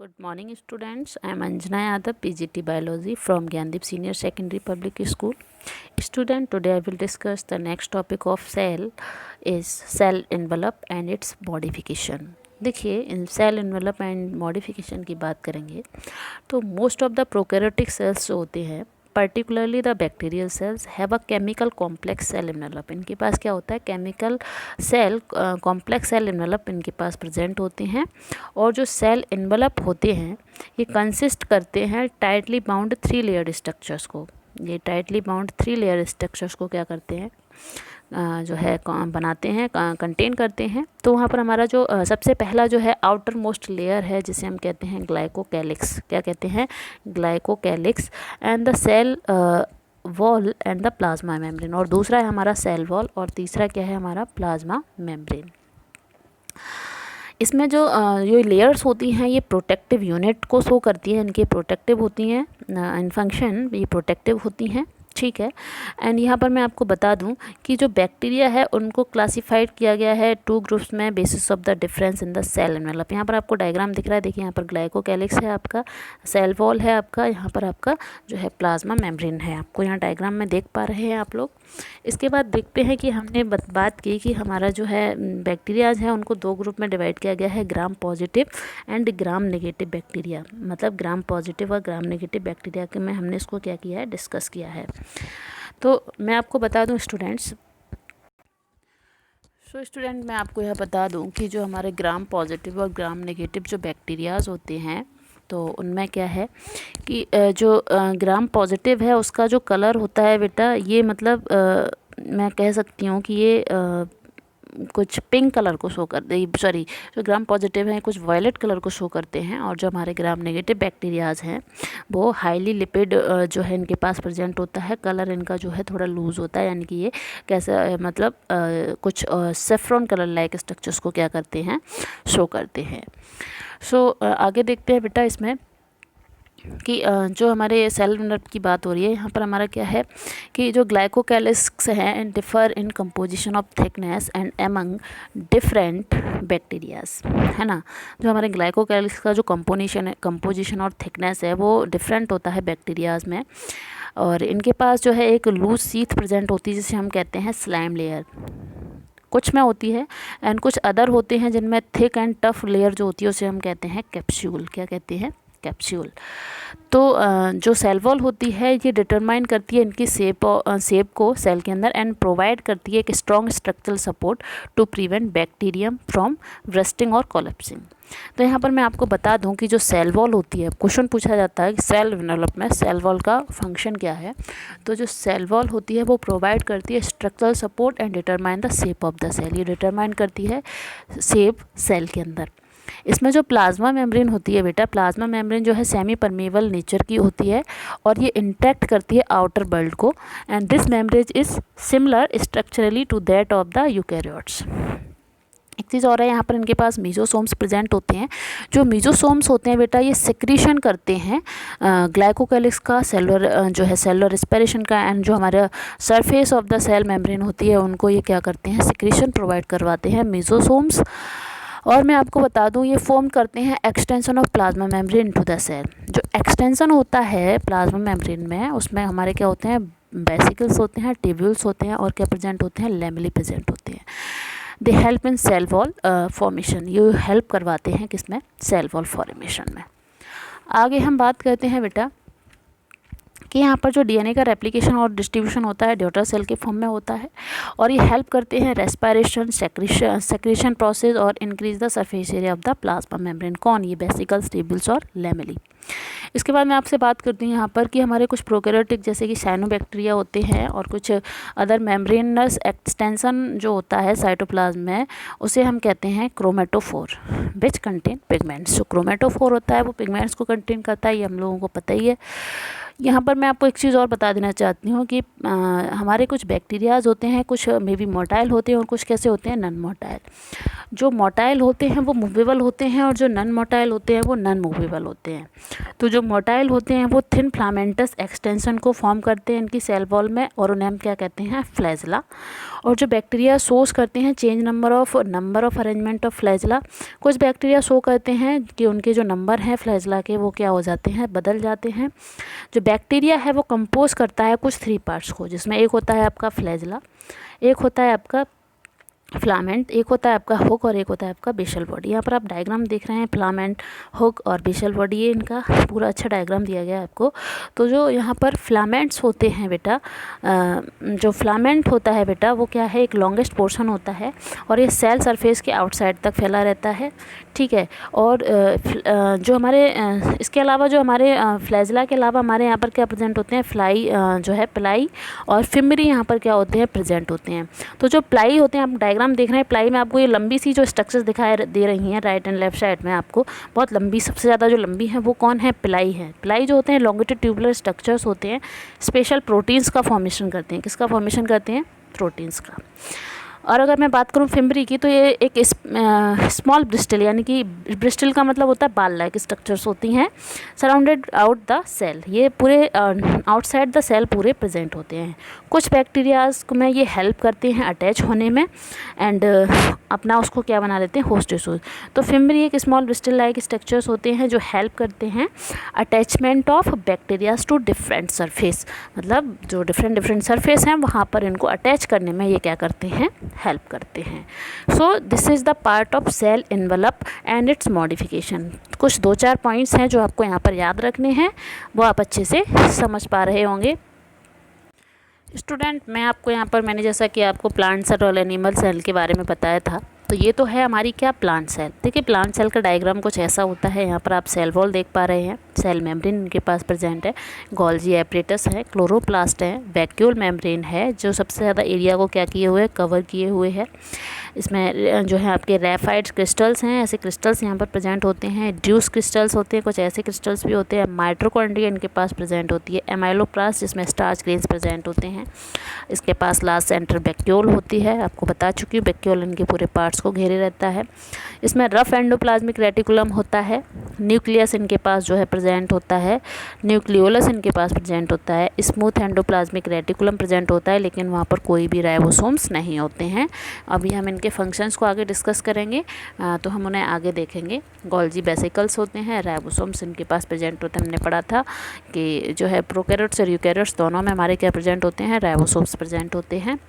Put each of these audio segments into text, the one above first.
Good morning students. I am Anjana Yadav, PGT Biology from Gyandeep Senior Secondary Public School. Student, today I will discuss the next topic of cell is cell envelope and its modification. देखिए in cell envelope and modification की बात करेंगे तो most of the prokaryotic cells जो होते हैं particularly the bacterial cells have a chemical complex cell envelope. इनके पास क्या होता है, chemical cell complex cell envelope इनके पास प्रेजेंट होते हैं. और जो सेल एनवेलप होते हैं ये कंसिस्ट करते हैं टाइटली बाउंड 3 लेयर्ड स्ट्रक्चर्स को. ये टाइटली बाउंड 3 लेयर स्ट्रक्चर्स को क्या करते हैं, जो है बनाते हैं, कंटेन करते हैं. तो वहाँ पर हमारा जो सबसे पहला जो है आउटर मोस्ट लेयर है जिसे हम कहते हैं ग्लाइकोकैलिक्स. क्या कहते हैं, glycocalyx. And the cell wall and the plasma membrane. और दूसरा है हमारा सेल वॉल और तीसरा क्या है हमारा प्लाज्मा मेम्ब्रेन. इसमें जो ये लेयर्स होती हैं ये प्रोटेक्टिव यूनिट को शो करती हैं. इनके प्रोटेक्टिव होती हैं इन फंक्शन, ये प्रोटेक्टिव होती हैं, ठीक है. एंड यहाँ पर मैं आपको बता दूं कि जो बैक्टीरिया है उनको क्लासिफाइड किया गया है 2 ग्रुप्स में basis of the difference in the cell envelope. यहाँ पर आपको डायग्राम दिख रहा है, देखिए यहाँ पर ग्लाइकोकैलिक्स है आपका, सेल वॉल है आपका, यहाँ पर आपका जो है प्लाज्मा मेम्ब्रेन है. आपको यहाँ डायग्राम में देख पा रहे हैं आप लोग. इसके बाद देखते हैं कि हमने बात की कि हमारा जो है बैक्टीरियाज है उनको 2 ग्रुप में डिवाइड किया गया है, gram positive and gram negative bacteria. मतलब ग्राम पॉजिटिव और ग्राम नेगेटिव बैक्टीरिया के में हमने इसको क्या किया है, डिस्कस किया है. तो मैं आपको बता दूं स्टूडेंट्स, मैं आपको यह बता दूं कि जो हमारे ग्राम पॉजिटिव और ग्राम नेगेटिव जो बैक्टीरियाज होते हैं तो उनमें क्या है कि जो ग्राम पॉजिटिव है उसका जो कलर होता है बेटा, ये मतलब मैं कह सकती हूँ कि ये कुछ पिंक कलर को शो कर दे, सॉरी जो ग्राम पॉजिटिव हैं कुछ वायलेट कलर को शो करते हैं. और जो हमारे ग्राम नेगेटिव बैक्टीरियाज हैं वो हाईली लिपिड जो है इनके पास प्रेजेंट होता है. कलर इनका जो है थोड़ा लूज़ होता है, यानी कि ये कैसा मतलब कुछ सेफ्रॉन कलर लाइक स्ट्रक्चर्स को क्या करते हैं, शो करते हैं. सो आगे देखते हैं बेटा इसमें कि जो हमारे सेल एनवेलप की बात हो रही है यहाँ पर हमारा क्या है कि जो ग्लाइकोकैलिक्स हैं differ in composition of thickness and among different bacterias, है ना. जो हमारे ग्लाइकोकैलिक्स का जो कंपोजिशन और थिकनेस है वो डिफरेंट होता है बैक्टीरियाज में. और इनके पास जो है एक लूज सीथ प्रेजेंट होती है जिसे हम कहते हैं स्लाइम लेयर. कुछ में होती है एंड कुछ अदर होते हैं जिनमें थिक एंड टफ लेयर जो होती है उसे हम कहते हैं कैप्सूल. क्या कहते हैं, कैप्सूल. तो जो सेल वॉल होती है ये डिटरमाइन करती है इनकी शेप को सेल के अंदर एंड प्रोवाइड करती है एक strong structural support to prevent bacterium from bursting और कोलेप्सिंग. तो यहाँ पर मैं आपको बता दूं कि जो सेल वॉल होती है, क्वेश्चन पूछा जाता है कि सेल एनवेलप में सेल वॉल का फंक्शन क्या है. तो जो सेल वॉल होती है वो प्रोवाइड करती है structural support and determine the shape of the cell. ये डिटरमाइन करती है शेप सेल के अंदर. इसमें जो प्लाज्मा मेम्ब्रेन होती है बेटा, प्लाज्मा मेम्ब्रेन जो है सेमी परमेबल नेचर की होती है और ये इंटैक्ट करती है आउटर वर्ल्ड को. And this membrane is similar structurally to that of the eukaryotes. एक चीज़ और है, यहाँ पर इनके पास मीजोसोम्स प्रेजेंट होते हैं. जो मीजोसोम्स होते हैं बेटा ये सिक्रीशन करते हैं ग्लाइकोकैलिक्स का, सेलुलर जो है सेलुलर रेस्पिरेशन का. एंड जो हमारा surface of the cell membrane होती है उनको ये क्या करते हैं, सिक्रीशन प्रोवाइड करवाते हैं मीजोसोम्स. और मैं आपको बता दूं ये फॉर्म करते हैं extension of plasma membrane into the cell. जो एक्सटेंशन होता है प्लाज्मा मेम्ब्रेन में उसमें हमारे क्या होते हैं, वेसिकल्स होते हैं, ट्यूब्यूल्स होते हैं और क्या प्रेजेंट होते हैं, लैमेली प्रेजेंट होते हैं. They help in cell wall formation. ये हेल्प करवाते हैं किसमें, सेल वॉल फॉर्मेशन में. आगे हम बात करते हैं बेटा कि यहाँ पर जो डीएनए का रेप्लिकेशन और डिस्ट्रीब्यूशन होता है ड्यूटर सेल के फॉर्म में होता है और ये हेल्प करते हैं रेस्पिरेशन, सेक्रेशन प्रोसेस और increase the surface area of the plasma membrane. कौन, ये वेसिकल्स, ट्यूब्यूल्स और लैमेली. इसके बाद मैं आपसे बात करती हूँ यहाँ पर कि हमारे कुछ प्रोकैरियोटिक जैसे कि साइनोबैक्टीरिया होते हैं और कुछ अदर मेम्ब्रेनस एक्सटेंशन जो होता है साइटोप्लाज्म में उसे हम कहते हैं क्रोमेटोफोर विच कंटेन पिगमेंट्स. जो क्रोमेटोफोर होता है वो पिगमेंट्स को कंटेन करता है, ये हम लोगों को पता ही है. यहाँ पर मैं आपको एक चीज़ और बता देना चाहती हूँ कि हमारे कुछ बैक्टीरियाज होते हैं, कुछ मे बी मोटाइल होते हैं और कुछ कैसे होते हैं, नॉन मोटाइल. जो मोटाइल होते हैं वो मूवेबल होते हैं और जो नॉन मोटाइल होते हैं वो नॉन मूवेबल होते हैं. तो जो मोटाइल होते हैं वो थिन फिलामेंटस एक्सटेंशन को फॉर्म करते हैं इनकी सेल वॉल में, और उन्हें हम क्या कहते हैं, फ्लैजला। और जो बैक्टीरिया शोज करते हैं change number of arrangement of flagella, कुछ बैक्टीरिया शो करते हैं कि उनके जो नंबर हैं फ्लैजला के वो क्या हो जाते हैं, बदल जाते हैं। जो बैक्टीरिया है वो कंपोज करता है कुछ 3 पार्ट्स को, जिसमें एक होता है आपका फ्लैजला, एक होता है आपका फिलामेंट, एक होता है आपका हुक, और एक होता है आपका बेसल बॉडी। यहाँ पर आप डायग्राम देख रहे हैं, फिलामेंट, हुक और बेसल बॉडी, ये इनका पूरा अच्छा डायग्राम दिया गया है आपको। तो जो यहाँ पर फिलामेंट्स होते हैं बेटा, जो फिलामेंट होता है बेटा वो क्या है, एक लॉन्गेस्ट पोर्शन होता है और ये सेल सरफेस के आउटसाइड तक फैला रहता है, ठीक है। और जो हमारे इसके अलावा जो हमारे फ्लैजला के अलावा हमारे यहाँ पर क्या प्रेजेंट होते हैं, फ्लाई जो है प्लाई और फिमरी यहाँ पर क्या होते हैं, प्रेजेंट होते हैं। तो जो प्लाई होते हैं, आप डायग्राम देख रहे हैं, प्लाई में आपको ये लंबी सी जो स्ट्रक्चर्स दिखाई दे रही हैं राइट एंड लेफ्ट साइड में, आपको बहुत लंबी, सबसे ज़्यादा जो लंबी है वो कौन है, प्लाई है। प्लाई जो होते हैं लॉन्गिट्यूडुलर स्ट्रक्चर्स होते हैं, स्पेशल प्रोटीन्स का फॉर्मेशन करते हैं। किसका फॉर्मेशन करते हैं, प्रोटीन्स का। और अगर मैं बात करूं फिमरी की, तो ये एक स्मॉल ब्रिस्टल, यानी कि ब्रिस्टल का मतलब होता है बाल लाइक स्ट्रक्चर्स होती हैं, सराउंडेड आउट द सेल, ये पूरे आउटसाइड द सेल पूरे प्रेजेंट होते हैं। कुछ बैक्टीरियाज में ये हेल्प करते हैं अटैच होने में एंड अपना उसको क्या बना लेते हैं, होस्ट टिश्यूज। तो फिमरी एक स्मॉल ब्रिस्टल लाइक स्ट्रक्चर्स होते हैं जो हेल्प करते हैं attachment of bacterias to different surface, मतलब जो डिफरेंट सरफेस हैं वहाँ पर इनको अटैच करने में ये क्या करते हैं, हेल्प करते हैं। So this is the part of cell envelope and its modification. कुछ 2-4 पॉइंट्स हैं जो आपको यहाँ पर याद रखने हैं, वो आप अच्छे से समझ पा रहे होंगे। स्टूडेंट, मैं आपको यहाँ पर, मैंने जैसा कि आपको प्लांट सेल और एनिमल सेल के बारे में बताया था, तो ये तो है हमारी क्या, प्लांट सेल। देखिए प्लांट सेल का डायग्राम कुछ ऐसा होता है। यहाँ पर आप सेल वॉल देख पा रहे हैं, सेल मेम्ब्रेन इनके पास प्रेजेंट है, गोल्जी एपरेटस है, क्लोरोप्लास्ट है, वैक्यूल मेम्ब्रेन है जो सबसे ज़्यादा एरिया को क्या किए हुए, कवर किए हुए है। इसमें जो है आपके रैफाइड्स क्रिस्टल्स हैं, ऐसे क्रिस्टल्स यहाँ पर प्रेजेंट होते हैं। ड्यूस क्रिस्टल्स होते हैं, कुछ ऐसे क्रिस्टल्स भी होते हैं। माइटोकॉन्ड्रिया इनके पास प्रेजेंट होती है। एमाइलोप्लास्ट जिसमें स्टार्च ग्रेन्स प्रेजेंट होते हैं। इसके पास लास्ट सेंटर वैक्यूल होती है, आपको बता चुकी हूँ, वैक्यूल इनके पूरे पार्ट्स को घेरे रहता है। इसमें रफ एंडोप्लाज्मिक रेटिकुलम होता है। न्यूक्लियस इनके पास जो है प्रेजेंट होता है। न्यूक्लियोलस इनके पास प्रेजेंट होता है। स्मूथ एंडोप्लाज्मिक रेटिकुलम प्रेजेंट होता है, लेकिन वहाँ पर कोई भी राइबोसोम्स नहीं होते हैं। अभी हम इनके फंक्शंस को आगे डिस्कस करेंगे, तो हम उन्हें आगे देखेंगे। गोल्जी वेसिकल्स होते हैं, राइबोसोम्स इनके पास प्रेजेंट होते हैं। हमने पढ़ा था कि जो है प्रोकैरियोट्स और यूकैरियोट्स दोनों में हमारे क्या प्रेजेंट होते हैं, राइबोसोम्स प्रेजेंट होते हैं।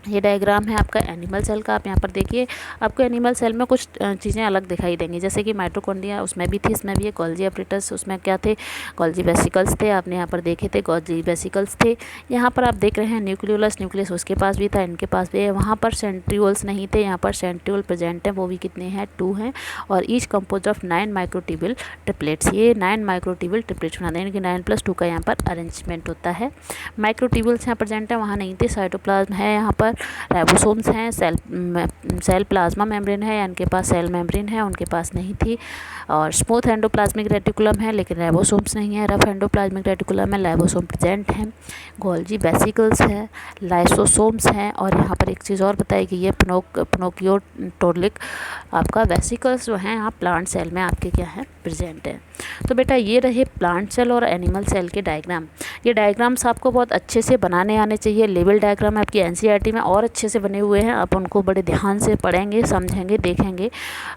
ये डायग्राम है आपका एनिमल सेल का। आप यहाँ पर देखिए, आपको एनिमल सेल में कुछ चीज़ें अलग दिखाई देंगी, जैसे कि माइटोकॉन्ड्रिया उसमें भी थी, इसमें भी है। गोल्जी एपरेटस उसमें क्या थे, गोल्जी वेसिकल्स थे, आपने यहाँ पर देखे थे गोल्जी वेसिकल्स थे। यहाँ पर आप देख रहे हैं न्यूक्लियोलस, न्यूक्लियस उसके पास भी था, इनके पास भी है। वहाँ पर सेंट्रियोल्स नहीं थे, यहाँ पर सेंट्रियोल प्रेजेंट है, वो भी कितने हैं, 2 हैं। और each compose of 9 microtubule triplets, ये 9 माइक्रोट्यूब्यूल ट्रिपलेट्स बनाते हैं, इनके 9+2 का यहाँ पर अरेंजमेंट होता है। माइक्रोट्यूब्यूल्स यहाँ प्रेजेंट है, वहाँ नहीं थे। साइटोप्लाज्म है, यहाँ पर राइबोसोम्स हैं, सेल प्लाज्मा मेम्ब्रेन है, इनके पास सेल मेम्ब्रेन है, उनके पास नहीं थी। और स्मूथ एंडोप्लाज्मिक रेटिकुलम है, लेकिन राइबोसोम्स नहीं है। रफ एंडोप्लाज्मिक रेटिकुलम है, राइबोसोम प्रेजेंट है। गोल्जी वेसिकल्स है, लाइसोसोम्स हैं। और यहाँ पर एक चीज़ और बताई गई है, प्नोकियोटोलिक आपका वेसिकल्स जो हैं आप प्लांट सेल में आपके क्या है, प्रेजेंट है। तो बेटा ये रहे प्लांट सेल और एनिमल सेल के डायग्राम। ये डायग्राम्स आपको बहुत अच्छे से बनाने आने चाहिए। लेवल डायग्राम आपकी एनसीईआरटी में और अच्छे से बने हुए हैं, आप उनको बड़े ध्यान से पढ़ेंगे, समझेंगे, देखेंगे,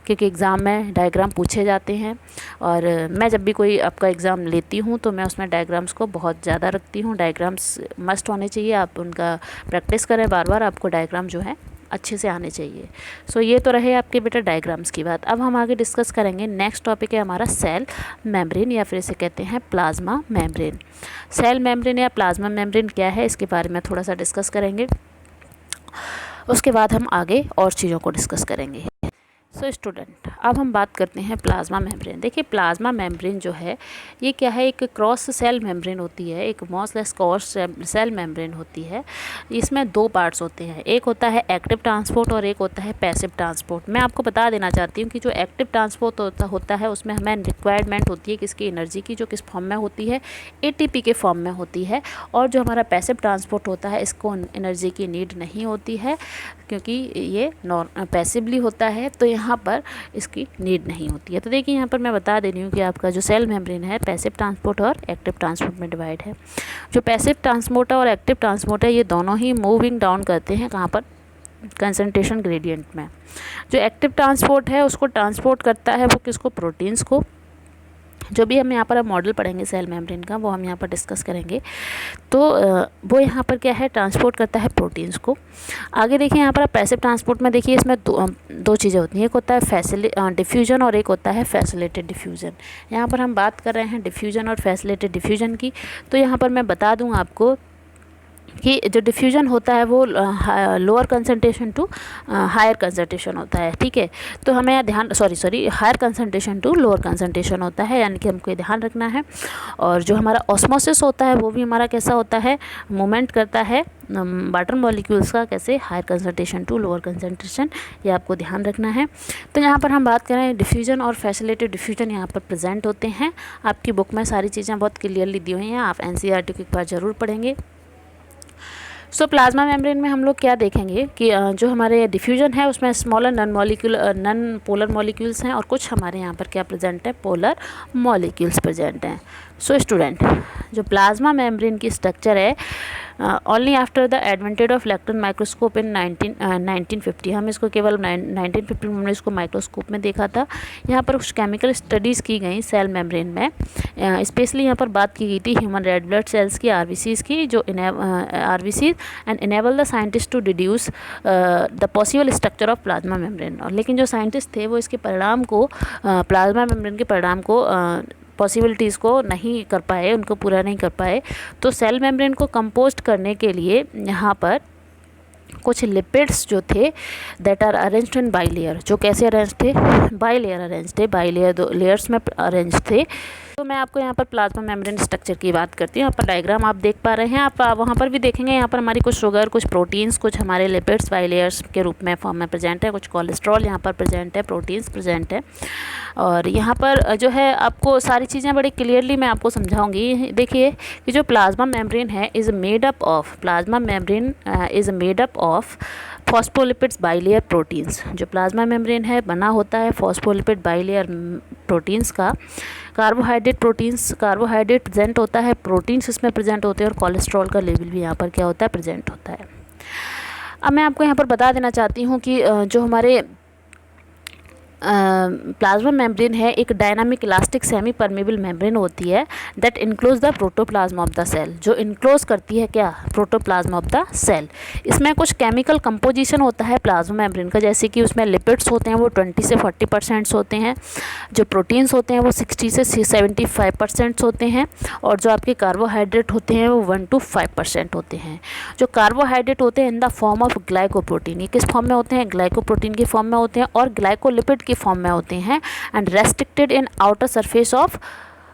क्योंकि एग्ज़ाम में डायग्राम पूछे जाते हैं। और मैं जब भी कोई आपका एग्ज़ाम लेती हूँ तो मैं उसमें डायग्राम्स को बहुत ज़्यादा रखती हूँ। डायग्राम्स मस्ट होने चाहिए, आप उनका प्रैक्टिस करें बार बार, आपको डायग्राम जो है अच्छे से आने चाहिए। सो ये तो रहे आपके बेटा डायग्राम्स की बात। अब हम आगे डिस्कस करेंगे, नेक्स्ट टॉपिक है हमारा सेल मेम्ब्रेन, या फिर इसे कहते हैं प्लाज्मा मेम्ब्रेन। सेल मेम्ब्रेन या प्लाज्मा मेम्ब्रेन क्या है, इसके बारे में थोड़ा सा डिस्कस करेंगे, उसके बाद हम आगे और चीज़ों को डिस्कस करेंगे। सो स्टूडेंट, अब हम बात करते हैं प्लाज्मा मेम्ब्रेन। देखिए प्लाज्मा मेम्ब्रेन जो है ये क्या है, एक क्रॉस सेल मेम्ब्रेन होती है, एक मॉसलेस क्रॉस सेल मेम्ब्रेन होती है। इसमें 2 पार्ट्स होते हैं, एक होता है एक्टिव ट्रांसपोर्ट और एक होता है पैसिव ट्रांसपोर्ट। मैं आपको बता देना चाहती हूँ कि जो एक्टिव ट्रांसपोर्ट होता है उसमें हमें रिक्वायरमेंट होती है किसकी, एनर्जी की, जो किस फॉर्म में होती है, ATP के फॉर्म में होती है। और जो हमारा पैसिव ट्रांसपोर्ट होता है इसको एनर्जी की नीड नहीं होती है, क्योंकि ये पैसिवली होता है। तो यहाँ यहाँ पर इसकी नीड नहीं होती है। तो देखिए यहाँ पर मैं बता दे रही हूँ कि आपका जो सेल मेम्ब्रेन है पैसिव ट्रांसपोर्ट और एक्टिव ट्रांसपोर्ट में डिवाइड है। जो पैसिव ट्रांसपोर्ट है और एक्टिव ट्रांसपोर्ट है ये दोनों ही मूविंग डाउन करते हैं कहाँ पर, कंसंट्रेशन ग्रेडियंट में। जो एक्टिव ट्रांसपोर्ट है उसको ट्रांसपोर्ट करता है वो किसको, प्रोटीन्स को। जो भी हम यहाँ पर अब मॉडल पढ़ेंगे सेल मेम्ब्रेन का वो हम यहाँ पर डिस्कस करेंगे। तो वो यहाँ पर क्या है, ट्रांसपोर्ट करता है प्रोटीन्स को। आगे देखिए यहाँ पर आप पैसिव ट्रांसपोर्ट में देखिए इसमें दो चीज़ें होती हैं, एक होता है डिफ्यूजन और एक होता है फैसिलिटेड डिफ्यूजन। यहाँ पर हम बात कर रहे हैं डिफ्यूजन और फैसिलिटेड डिफ्यूजन की। तो यहाँ पर मैं बता दूँ आपको कि जो डिफ्यूजन होता है वो lower concentration to higher concentration होता है, ठीक है। तो हमें यहाँ ध्यान higher concentration to lower concentration होता है, यानी कि हमको ये ध्यान रखना है। और जो हमारा ऑस्मोसिस होता है वो भी हमारा कैसा होता है, मूवमेंट करता है वाटर मॉलिक्यूल्स का, कैसे, higher concentration to lower concentration, ये आपको ध्यान रखना है। तो यहाँ पर हम बात करें डिफ्यूजन और फैसिलिटेड डिफ्यूजन यहाँ पर प्रेजेंट होते हैं। आपकी बुक में सारी चीज़ें बहुत क्लियरली दी हुई हैं, आप NCERT को एक बार ज़रूर पढ़ेंगे। सो प्लाज्मा मेम्ब्रेन में हम लोग क्या देखेंगे कि जो हमारे डिफ्यूजन है उसमें स्मॉलर नन पोलर मॉलिक्यूल्स हैं और कुछ हमारे यहाँ पर क्या प्रेजेंट है, पोलर मॉलिक्यूल्स प्रेजेंट हैं। सो स्टूडेंट, जो प्लाज्मा मेम्ब्रेन की स्ट्रक्चर है only after the advantage of electron microscope in 1950, हम इसको केवल 1950 में हमने इसको माइक्रोस्कोप में देखा था। यहाँ पर कुछ केमिकल स्टडीज़ की गई सेल मेम्ब्रेन में, स्पेशली यहाँ पर बात की गई थी ह्यूमन रेड ब्लड सेल्स की, RBCs की, जो RBCs and enable the scientist to deduce the possible structure of plasma membrane. और लेकिन जो साइंटिस्ट थे वो इसके परिणाम को प्लाज्मा मेम्ब्रेन के परिणाम को पॉसिबिलिटीज़ को नहीं कर पाए, उनको पूरा नहीं कर पाए। तो सेल मेम्ब्रेन को कंपोस्ट करने के लिए यहाँ पर कुछ लिपिड्स जो थे that are arranged in bilayer, जो कैसे अरेंज थे, बाइलेयर अरेंज थे, बाइलेयर 2 लेयर्स में अरेंज थे। तो मैं आपको यहाँ पर प्लाज्मा मेम्ब्रेन स्ट्रक्चर की बात करती हूँ। यहाँ पर डायग्राम आप देख पा रहे हैं, आप वहाँ पर भी देखेंगे, यहाँ पर हमारी कुछ शुगर, कुछ प्रोटीन्स, कुछ हमारे लिपिड्स बाइलेयर्स के रूप में फॉर्म में प्रेजेंट है, कुछ कोलेस्ट्रॉल यहाँ पर प्रेजेंट है, प्रोटीन्स प्रेजेंट है। और यहाँ पर जो है आपको सारी चीज़ें बड़ी क्लियरली मैं आपको समझाऊंगी। देखिए कि जो प्लाज्मा मेम्ब्रेन है is made up of phospholipids bilayer proteins. जो प्लाज्मा मेम्ब्रेन है बना होता है फॉस्फोलिपिड बाइलेयर प्रोटीन्स का। कार्बोहाइड्रेट प्रेजेंट होता है, प्रोटीन्स इसमें प्रेजेंट होते हैं और कोलेस्ट्रॉल का लेवल भी यहाँ पर क्या होता है, प्रेजेंट होता है। अब मैं आपको यहाँ पर बता देना चाहती हूँ कि जो हमारे प्लाज्मा मेम्ब्रेन है एक dynamic elastic semi permeable membrane होती है that enclose the protoplasm of the cell, जो इनक्लोज करती है क्या, प्रोटोप्लाज्म ऑफ द सेल। इसमें कुछ केमिकल कंपोजिशन होता है प्लाज्मा मेम्ब्रेन का, जैसे कि उसमें लिपिड्स होते हैं वो 20 से 40% होते हैं, जो प्रोटीन्स होते हैं वो 60 से 75% होते हैं, और जो आपके कार्बोहाइड्रेट होते हैं वो 1 to 5% होते हैं। जो कार्बोहाइड्रेट होते हैं in the form of glycoprotein, ये किस फॉर्म में होते हैं, ग्लाइकोप्रोटीन के फॉर्म में होते हैं, और ग्लाइकोलिपिड के फॉर्म में होते हैं, and restricted in outer surface of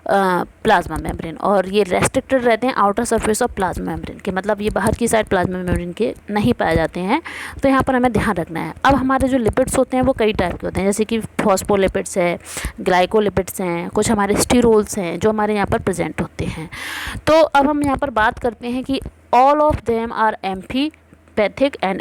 plasma membrane. और ये रेस्ट्रिक्टेड रहते हैं outer surface of plasma membrane के, मतलब ये बाहर की साइड प्लाज्मा मेम्ब्रेन के नहीं पाए जाते हैं। तो यहाँ पर हमें ध्यान रखना है। अब हमारे जो लिपिड्स होते हैं वो कई टाइप के होते हैं, जैसे कि फॉस्फोलिपिड्स है, ग्लाइकोलिपिड्स हैं, कुछ हमारे स्टीरोल्स हैं जो हमारे यहाँ पर प्रेजेंट होते हैं। तो अब हम यहाँ पर बात करते हैं कि all of them are amphipathic and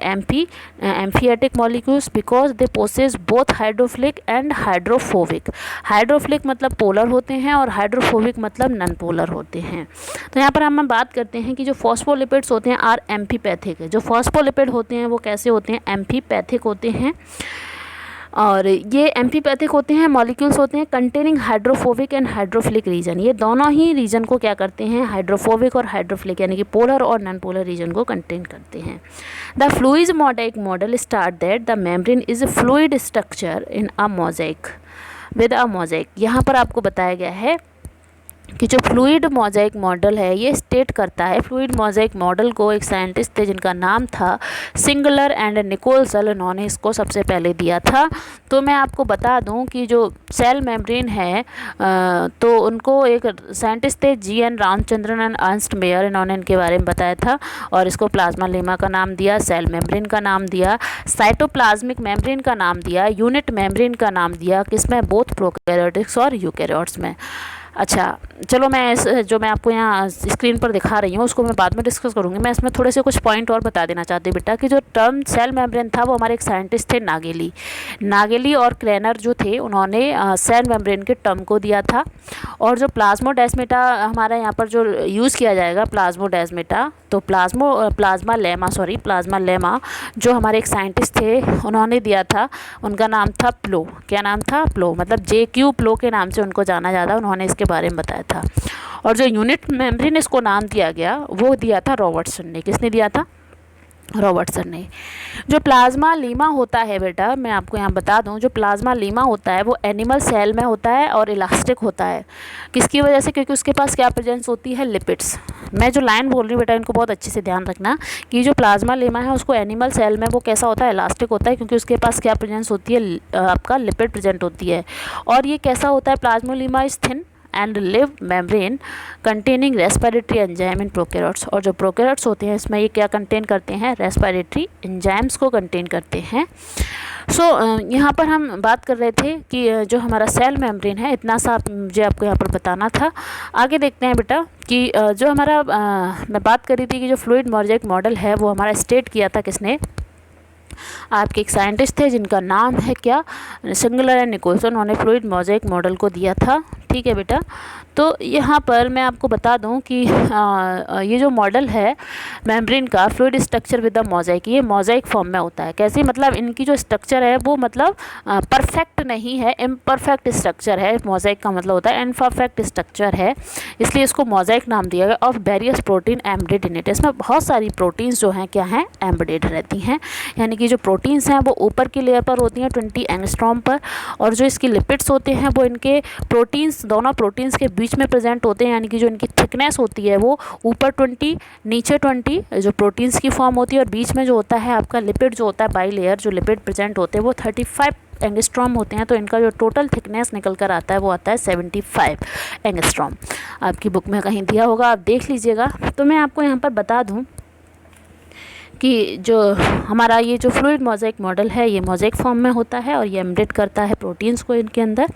amphipathic molecules because they possess both hydrophilic and hydrophobic. Hydrophilic मतलब पोलर होते हैं और हाइड्रोफोबिक मतलब नॉन पोलर होते हैं। तो यहाँ पर हम बात करते हैं कि जो फॉस्फोलिपिड्स होते हैं आर एम्फीपैथिक। जो फॉस्फोलिपिड होते हैं वो कैसे होते हैं, एम्फीपैथिक होते हैं, और ये एम्फीपैथिक होते हैं, मॉलिक्यूल्स होते हैं containing hydrophobic and hydrophilic region. ये दोनों ही रीजन को क्या करते हैं, हाइड्रोफोबिक और हाइड्रोफिलिक यानी कि पोलर और नॉन पोलर रीजन को कंटेन करते हैं। The fluid mosaic model start that the membrane is a fluid structure in a mosaic with a mosaic. यहाँ पर आपको बताया गया है कि जो फ्लूइड मोज़ाइक मॉडल है ये स्टेट करता है। फ्लूइड मोज़ाइक मॉडल को एक साइंटिस्ट थे जिनका नाम था सिंगलर एंड निकोल्सन, इन्होंने इसको सबसे पहले दिया था। तो मैं आपको बता दूं कि जो सेल मेम्ब्रेन है तो उनको एक साइंटिस्ट थे GN Ramachandran and Ernst Mayr, इन्होंने इनके बारे में बताया था और इसको प्लाज्मा लेमा का नाम दिया, सेल मेम्ब्रेन का नाम दिया, साइटोप्लाज्मिक मेम्ब्रेन का नाम दिया, यूनिट मेम्ब्रेन का नाम दिया, किसमें, बोथ प्रोकैरियोटिक्स और यूकैरियोट्स में। अच्छा, चलो मैं जो मैं आपको यहाँ स्क्रीन पर दिखा रही हूँ उसको मैं बाद में डिस्कस करूँगी। मैं इसमें थोड़े से कुछ पॉइंट और बता देना चाहती हूँ बेटा कि जो टर्म सेल मेम्ब्रेन था वो हमारे एक साइंटिस्ट थे नागेली और क्रेनर जो थे, उन्होंने सेल मेम्ब्रेन के टर्म को दिया था। और जो प्लाज्मोडेस्माटा हमारा यहाँ पर जो यूज़ किया जाएगा प्लाज्मोडेस्माटा, तो प्लाज्मा लेमा जो हमारे एक साइंटिस्ट थे उन्होंने दिया था, उनका नाम था प्लो। क्या नाम था? प्लो, मतलब JQ प्लो के नाम से उनको जाना जाता, उन्होंने इसके बारे में बताया था। और जो यूनिट मेम्ब्रेन इसको नाम दिया गया वो दिया था रॉबर्टसन ने। किसने दिया था? रॉबर्टसन ने। जो प्लाज्मा लीमा होता है बेटा, मैं आपको यहाँ बता दूँ, जो प्लाज्मा लीमा होता है वो एनिमल सेल में होता है और इलास्टिक होता है। किसकी वजह से? क्योंकि उसके पास क्या प्रेजेंस होती है? लिपिड्स। मैं जो लाइन बोल रही हूँ बेटा इनको बहुत अच्छे से ध्यान रखना कि जो प्लाज्मा लीमा है उसको एनिमल सेल में वो कैसा होता है? इलास्टिक होता है, क्योंकि उसके पास क्या प्रेजेंस होती है? आपका लिपिड प्रेजेंट होती है। और ये कैसा होता है? Plasma Lima is thin and live membrane containing respiratory enzyme in prokaryotes. और जो प्रोकैरियोट्स होते हैं इसमें ये क्या कंटेन करते हैं? रेस्पिरेटरी एंजाइम्स को कंटेन करते हैं। यहाँ पर हम बात कर रहे थे कि जो हमारा सेल मेम्ब्रेन है, इतना सा मुझे आपको यहाँ पर बताना था। आगे देखते हैं बेटा कि जो हमारा मैं बात कर रही थी कि जो फ्लूइड मोज़ेक मॉडल है वो हमारा स्टेट किया था किसने? आपके एक साइंटिस्ट थे जिनका नाम है क्या? Singer and Nicolson. उन्होंने फ्लूइड मोज़ेक मॉडल को दिया था। ठीक है बेटा, तो यहाँ पर मैं आपको बता दूं कि ये जो मॉडल है मेम्ब्रेन का fluid structure with the mosaic, ये मोज़ेक फॉर्म में होता है। कैसे? मतलब इनकी जो स्ट्रक्चर है वो मतलब परफेक्ट नहीं है, इम्परफेक्ट स्ट्रक्चर है। मोज़ेक का मतलब होता है इम्परफेक्ट स्ट्रक्चर है, इसलिए इसको मोज़ेक नाम दिया गया। Of various protein embedded in it, इसमें बहुत सारी प्रोटीन्स जो हैं क्या हैं? एम्बेडेड रहती हैं। यानी कि जो प्रोटीन्स हैं वो ऊपर की लेयर पर होती हैं 20 एंगस्ट्रॉम पर, और जो इसकी लिपिड्स होते हैं वो इनके प्रोटीन्स, दोनों प्रोटीन्स के बीच में प्रेजेंट होते हैं। यानी कि जो इनकी थिकनेस होती है वो ऊपर 20 नीचे 20 जो प्रोटीन्स की फॉर्म होती है, और बीच में जो होता है आपका लिपिड जो होता है बाई लेयर, जो लिपिड प्रेजेंट होते हैं वो 35 एंगस्ट्रॉम होते हैं। तो इनका जो टोटल थिकनेस निकल कर आता है वो आता है 75 एंगस्ट्रॉम। आपकी बुक में कहीं दिया होगा, आप देख लीजिएगा। तो मैं आपको यहाँ पर बता दूँ कि जो हमारा ये जो फ्लूइड मोज़ेक मॉडल है ये मोज़ेक फॉर्म में होता है और ये एम्बेड करता है प्रोटीन्स को इनके अंदर।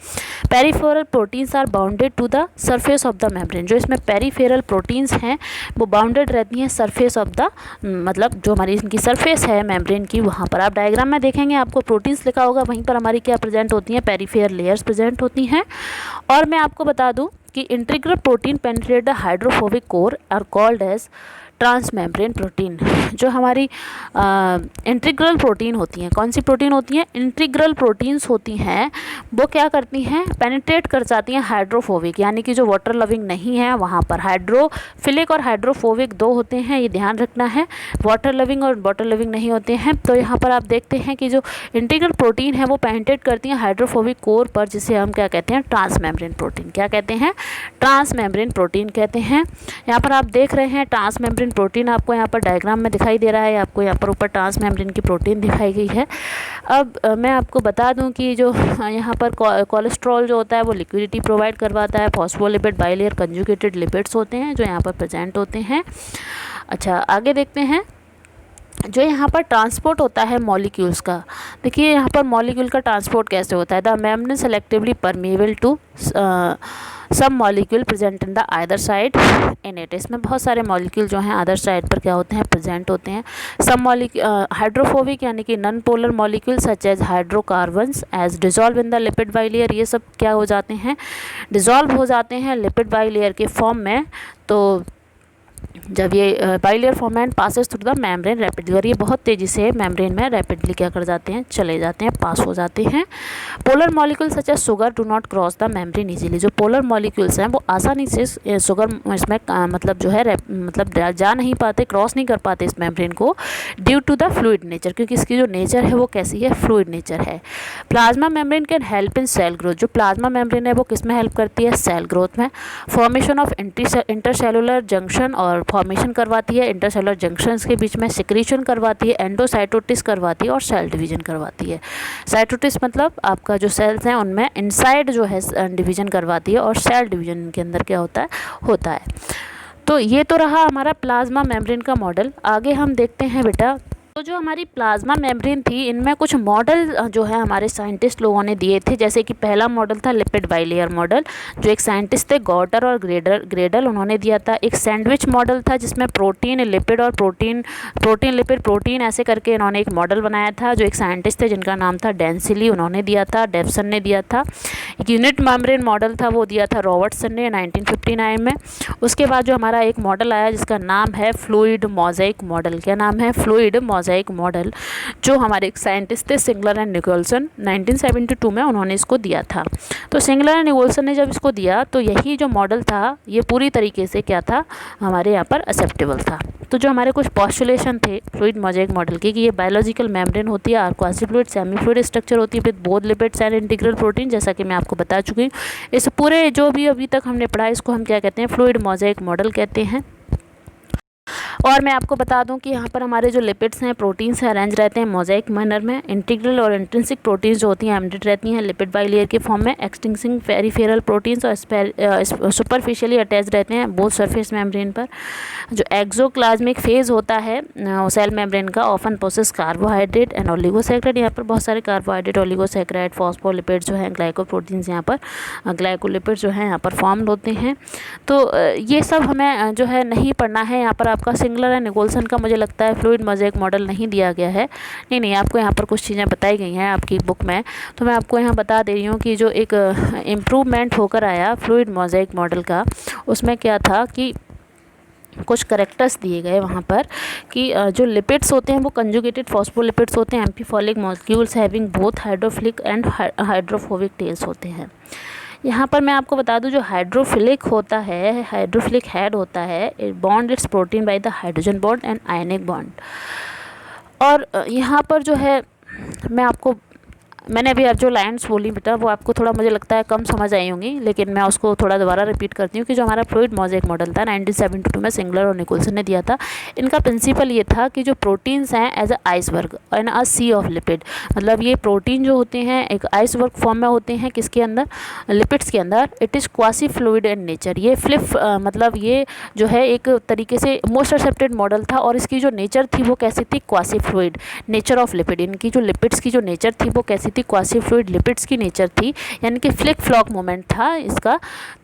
Peripheral proteins are bounded to the surface of the membrane. जो इसमें पेरिफेरल प्रोटीन्स हैं वो बाउंडेड रहती हैं सरफेस ऑफ द, मतलब जो हमारी इनकी सरफेस है मेम्ब्रेन की, वहाँ पर आप डायग्राम में देखेंगे आपको प्रोटीन्स लिखा होगा, वहीं पर हमारी क्या प्रेजेंट होती हैं? पेरिफेरल लेयर्स प्रेजेंट होती हैं। और मैं आपको बता दूँ कि integral protein penetrate the hydrophobic core are called as transmembrane protein. जो हमारी इंटीग्रल प्रोटीन होती हैं, कौन सी प्रोटीन होती हैं? इंटीग्रल प्रोटीन्स होती हैं, वो क्या करती हैं? पेनिट्रेट कर जाती हैं हाइड्रोफोबिक, यानी कि जो वाटर लविंग नहीं है वहाँ पर। हाइड्रोफिलिक और हाइड्रोफोबिक दो होते हैं, ये ध्यान रखना है। वाटर लविंग और वाटर लविंग नहीं होते हैं। तो यहाँ पर आप देखते हैं कि जो इंटीग्रल प्रोटीन है वो पेनिट्रेट करती हैं हाइड्रोफोबिक कोर पर, जिसे हम क्या कहते हैं? Transmembrane protein. क्या कहते हैं? ट्रांसमेम्ब्रेन प्रोटीन कहते हैं। यहाँ पर आप देख रहे हैं ट्रांसमेम्ब्रेन प्रोटीन, आपको यहाँ पर डायग्राम में दिखाई दे रहा है, आपको यहाँ पर ऊपर ट्रांसमेम्ब्रेन की प्रोटीन दिखाई गई है। अब मैं आपको बता दूं कि जो यहाँ पर कोलेस्ट्रॉल जो होता है वो लिक्विडिटी प्रोवाइड करवाता है। फॉस्फोलिपिड बाइलेयर कंजुगेटेड लिपिड्स होते हैं जो यहाँ पर प्रेजेंट होते हैं। अच्छा, आगे देखते हैं। जो यहाँ पर ट्रांसपोर्ट होता है मॉलिक्यूल्स का, देखिए यहाँ पर मॉलिक्यूल का ट्रांसपोर्ट कैसे होता है? The membrane selectively permeable to सब molecule present in the other side in it. इसमें बहुत सारे मॉलिक्यूल जो हैं अदर साइड पर क्या होते हैं? प्रेजेंट होते हैं। सब मॉलिक्यूल हाइड्रोफोबिक यानी कि non polar molecule such as hydrocarbons as dissolve in the lipid bilayer, ये सब क्या हो जाते हैं? डिजॉल्व हो जाते हैं लिपिड बाइलेयर के फॉर्म में। तो जब ये bilayer form and passes through the membrane rapidly, और ये बहुत तेज़ी से मेम्ब्रेन में रैपिडली क्या कर जाते हैं? चले जाते हैं, पास हो जाते हैं। Polar molecule such as sugar do not cross the membrane easily. जो पोलर मॉलिक्यूल्स हैं वो आसानी से शुगर इसमें मतलब जो है मतलब जा नहीं पाते, क्रॉस नहीं कर पाते इस मेम्ब्रेन को, due to the fluid nature, क्योंकि इसकी जो नेचर है वो कैसी है? फ्लूइड नेचर है। Plasma membrane can help in cell growth. जो प्लाज्मा मेम्ब्रेन है वो किस में हेल्प करती है? सेल ग्रोथ में। फॉर्मेशन ऑफ इंटरसेलुलर जंक्शन, और फॉर्मेशन करवाती है इंटरसेलुलर जंक्शंस के बीच में। सिक्रीशन करवाती है, एंडोसाइटोसिस करवाती है, और सेल डिवीजन करवाती है। साइटोसिस मतलब आपका जो सेल्स हैं उनमें इनसाइड जो है डिवीजन करवाती है, और सेल डिवीजन के अंदर क्या होता है। तो ये तो रहा हमारा प्लाज्मा मेम्ब्रेन का मॉडल। आगे हम देखते हैं बेटा तो जो हमारी प्लाज्मा मेम्ब्रेन थी, इनमें कुछ मॉडल जो है हमारे साइंटिस्ट लोगों ने दिए थे। जैसे कि पहला मॉडल था लिपिड बाइलेयर मॉडल, जो एक साइंटिस्ट थे गॉटर और ग्रेडल, उन्होंने दिया था। एक सैंडविच मॉडल था जिसमें प्रोटीन लिपिड और प्रोटीन लिपिड प्रोटीन ऐसे करके इन्होंने एक मॉडल बनाया था, जो एक साइंटिस्ट थे जिनका नाम था डेंसिली, उन्होंने दिया था, डेवसन ने दिया था। एक यूनिट मेम्ब्रेन मॉडल था, वो दिया था रॉबर्टसन ने 1959 में। उसके बाद जो हमारा एक मॉडल आया जिसका नाम है फ्लूइड मोज़ेक मॉडल। क्या नाम है? फ्लूइड मोज़ेक मॉडल, जो हमारे एक साइंटिस्ट थे सिंगलर एंड निकोलसन, 1972 में उन्होंने इसको दिया था। तो सिंगलर एंड निकोलसन ने जब इसको दिया तो यही जो मॉडल था ये पूरी तरीके से क्या था, हमारे यहाँ पर एक्सेप्टेबल था। तो जो हमारे कुछ पॉस्टुलेशन थे फ्लूइड मोज़ेक मॉडल के, कि ये बायोलॉजिकल मेम्ब्रेन होती है, quasi fluid semi fluid structure होती है with both lipids and integral protein, जैसा कि मैं आपको बता चुकी हूँ। इस पूरे जो भी अभी तक हमने पढ़ा इसको हम क्या कहते हैं? फ्लूइड मोज़ेक मॉडल कहते हैं। और मैं आपको बता दूं कि यहाँ पर हमारे जो लिपिड्स हैं, प्रोटीन्स हैं, अरेंज रहते हैं मोज़ेक मैनर में। इंटीग्रल और इंट्रिंसिक प्रोटीन्स जो होती हैं एम्बेडेड रहती हैं लिपिड बाइलेयर के फॉर्म में। एक्सटिंक्टिंग पेरिफेरल प्रोटीन्स और सुपरफिशियली अटैच रहते हैं बोथ सरफेस मेम्ब्रेन पर। जो एक्सोप्लाज्मिक फेज होता है सेल मेम्ब्रेन का, often process carbohydrate and oligosaccharide. यहाँ पर बहुत सारे कार्बोहाइड्रेट, ओलिगोसैकेराइड, फॉस्फोलिपिड जो हैं, ग्लाइकोप्रोटीन्स यहाँ पर, ग्लाइकोलिपिड जो हैं यहाँ पर फॉर्म्ड होते हैं। तो ये सब हमें जो है नहीं पढ़ना है। यहाँ पर आपका सिंगलर एंड निकोलसन का मुझे लगता है फ्लूइड मोज़ेक मॉडल नहीं दिया गया है। नहीं, आपको यहाँ पर कुछ चीज़ें बताई गई हैं आपकी बुक में, तो मैं आपको यहाँ बता दे रही हूँ कि जो एक इम्प्रूवमेंट होकर आया फ्लूइड मोज़ेक मॉडल का, उसमें क्या था कि कुछ करेक्टर्स दिए गए वहाँ पर कि जो लिपिड्स होते हैं वो कंजुगेटेड फॉस्फोलिपिड्स होते हैं, amphiphilic molecules having both hydrophilic and hydrophobic tails होते हैं। यहाँ पर मैं आपको बता दूं, जो हाइड्रोफिलिक होता है, हाइड्रोफिलिक हेड होता है, it bond it's protein by the hydrogen bond and ionic bond. और यहाँ पर जो है मैंने अभी अब जो लाइन्स बोली बेटा वो आपको थोड़ा मुझे लगता है कम समझ आई होंगी, लेकिन मैं उसको थोड़ा दोबारा रिपीट करती हूँ कि जो हमारा फ्लूइड मोज़ेक मॉडल था 1972 में सिंगलर और निकोलसन ने दिया था। इनका प्रिंसिपल ये था कि जो प्रोटीन्स हैं as a iceberg and a sea of lipid, मतलब ये प्रोटीन जो होते हैं एक आइसबर्ग फॉर्म में होते हैं, किसके अंदर? लिपिड्स के अंदर। It is quasi fluid in nature. ये मतलब ये जो है एक तरीके से मोस्ट एक्सेप्टेड मॉडल था, और इसकी जो नेचर थी वो कैसी थी? Quasi fluid nature of lipid. इनकी जो लिपिड्स की जो नेचर थी वो कैसी थी? क्वासी फ्लूइड लिपिड्स की नेचर थी, यानी कि फ्लिक फ्लॉक मोमेंट था इसका।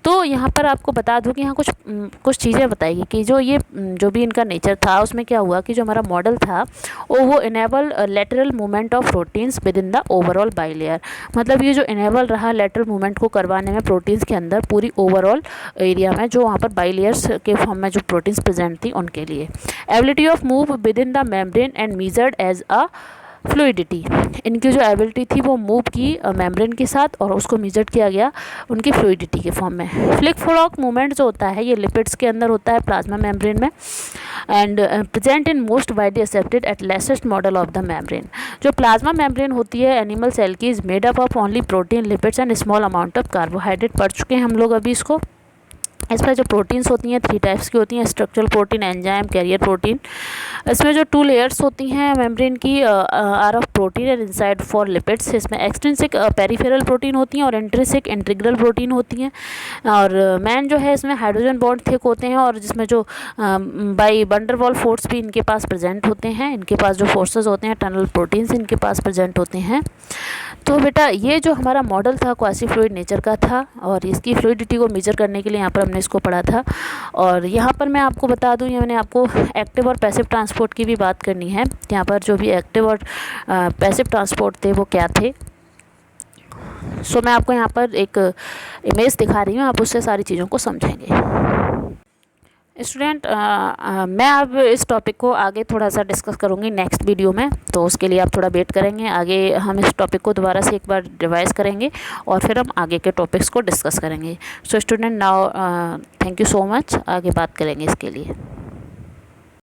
तो यहाँ पर आपको बता दूँ कि यहाँ कुछ चीज़ें बताएगी कि जो भी इनका नेचर था उसमें क्या हुआ कि जो हमारा मॉडल था वो enable lateral movement of proteins with in the overall bilayer. मतलब ये जो इनेबल रहा लेटरल मूवमेंट को करवाने में प्रोटीन्स के अंदर पूरी ओवरऑल एरिया में, जो वहाँ पर बाइलेयर्स के फॉर्म में जो प्रोटीन्स प्रेजेंट थी उनके लिए। Ability of move within the membrane and measured as a fluidity. इनकी जो एबिलिटी थी वो मूव की मेम्ब्रेन के साथ और उसको मेजर किया गया उनकी फ्लूइडिटी के फॉर्म में। फ्लिक फ्लॉक मूवमेंट जो होता है ये लिपिड्स के अंदर होता है प्लाज्मा मेम्ब्रेन में, and present in most widely accepted at latest model of the membrane. जो प्लाज्मा मेम्ब्रेन होती है एनिमल सेल की, is made up of only protein, lipids and small amount of carbohydrate. पढ़ चुके हैं हम लोग अभी इसको। इस पर जो प्रोटीन्स होती हैं 3 टाइप्स की होती हैं, structural protein, enzyme, carrier protein. इसमें जो 2 लेयर्स होती हैं मेम्ब्रेन की are of protein and inside for lipids. इसमें एक्सट्रिंसिक पेरिफेरल प्रोटीन होती हैं और इंट्रिंसिक इंटीग्रल प्रोटीन होती हैं। और मैन जो है इसमें हाइड्रोजन बॉन्ड थिक होते हैं, और जिसमें जो बाई वंडरवॉल फोर्स भी इनके पास प्रेजेंट होते हैं। इनके पास जो फोर्सेस होते हैं टनल प्रोटीन्स इनके पास प्रेजेंट होते हैं। तो बेटा ये जो हमारा मॉडल था क्वासी फ्लूइड नेचर का था, और इसकी फ्लूइडिटी को मेजर करने के लिए यहाँ पर हमने इसको पढ़ा था। और यहाँ पर मैं आपको बता दूँ, मैंने आपको एक्टिव और पैसिव ट्रांसपोर्ट की भी बात करनी है। यहाँ पर जो भी एक्टिव और पैसिव ट्रांसपोर्ट थे वो क्या थे। सो मैं आपको यहाँ पर एक इमेज दिखा रही हूँ, आप उससे सारी चीज़ों को समझेंगे। स्टूडेंट, मैं अब इस टॉपिक को आगे थोड़ा सा डिस्कस करूँगी नेक्स्ट वीडियो में, तो उसके लिए आप थोड़ा वेट करेंगे। आगे हम इस टॉपिक को दोबारा से एक बार रिवाइज़ करेंगे और फिर हम आगे के टॉपिक्स को डिस्कस करेंगे। So student, now thank you so much. आगे बात करेंगे इसके लिए।